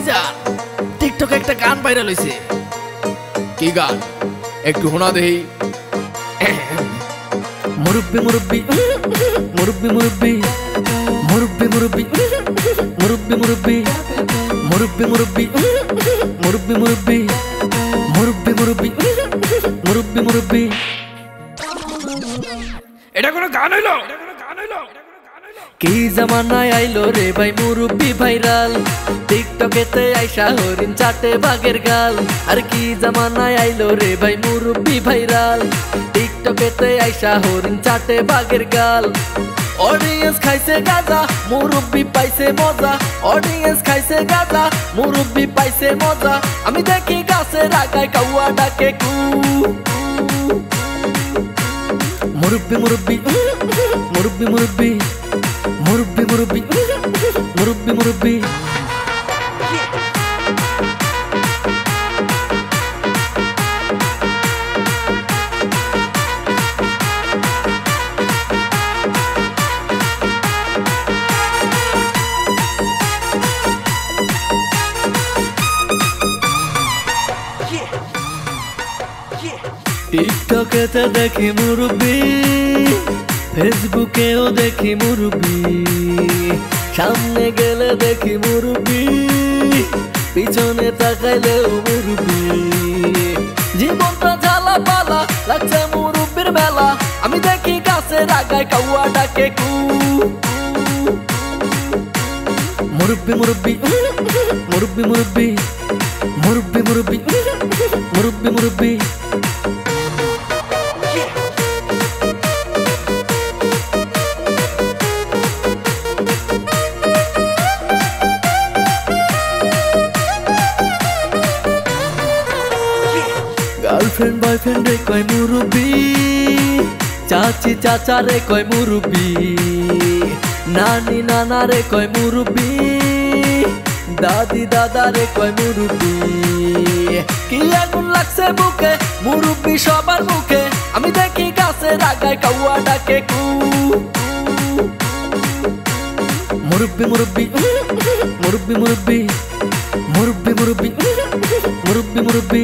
ভাইজান টিকটকে একটা গান ভাইরাল হইছে। কি গান একটু শোনা দেই। মুরব্বি মুরব্বি মুরব্বি মুরব্বি মুরব্বি মুরব্বি মুরব্বি মুরব্বি মুরব্বি মুরব্বি মুরব্বি মুরব্বি মুরব্বি মুরব্বি মুরব্বি মুরব্বি। এটা কোনো গান হইলো? কি জামানায় আইলো রে ভাই মুরব্বি ভাইরাল, টিকটকেতে আইসা হরিণ চাটে বাঘের গাল। আর কি জামানায় আইলো রে ভাই মুরব্বি ভাইরাল, টিকটকেতে আইসা হরিণ চাটে বাঘের গাল। অডিয়েন্স খাইছে গাজা, মুরব্বি পাইছে মজা। অডিয়েন্স খাইছে গাজা, মুরব্বি পাইছে মজা। আমি দেখি গাছের আগায় কাউয়া ডাকে কু। মুরব্বি মুরব্বি মুরব্বি মুরব্বি মুরব্বি মুরব্বি মুরব্বি মুরব্বি। টিকটকেতে দেখি মুরব্বি, ফেসবুকেও দেখি মুরব্বি। সামনে গেলে দেখি মুরব্বি, পিছনে তাকাইলেও মুরব্বি। জীবনটা জ্বালা পালা লাগছে মুরব্বির মেলা। আমি দেখি গাছের আগায় কাউয়া ডাকে কু। মুরব্বি মুরব্বি মুরব্বি মুরব্বি মুরব্বি মুরব্বি মুরব্বি মুরব্বি। গার্লফ্রেন্ড বয়ফ্রেন্ড রে কয় মুরব্বি, চাচি চাচা রে কয় মুরব্বি, নানি নানা রে কয় মুরব্বি, দাদি দাদা রে কয় মুরব্বি। কি আগুন লাগছে বুকে মুরব্বি সবার মুখে। আমি দেখি গাছের আগায় কাউয়া ডাকে কু। মুরব্বি মুরব্বি মুরব্বি মুরব্বি মুরব্বি মুরব্বি মুরব্বি মুরব্বি।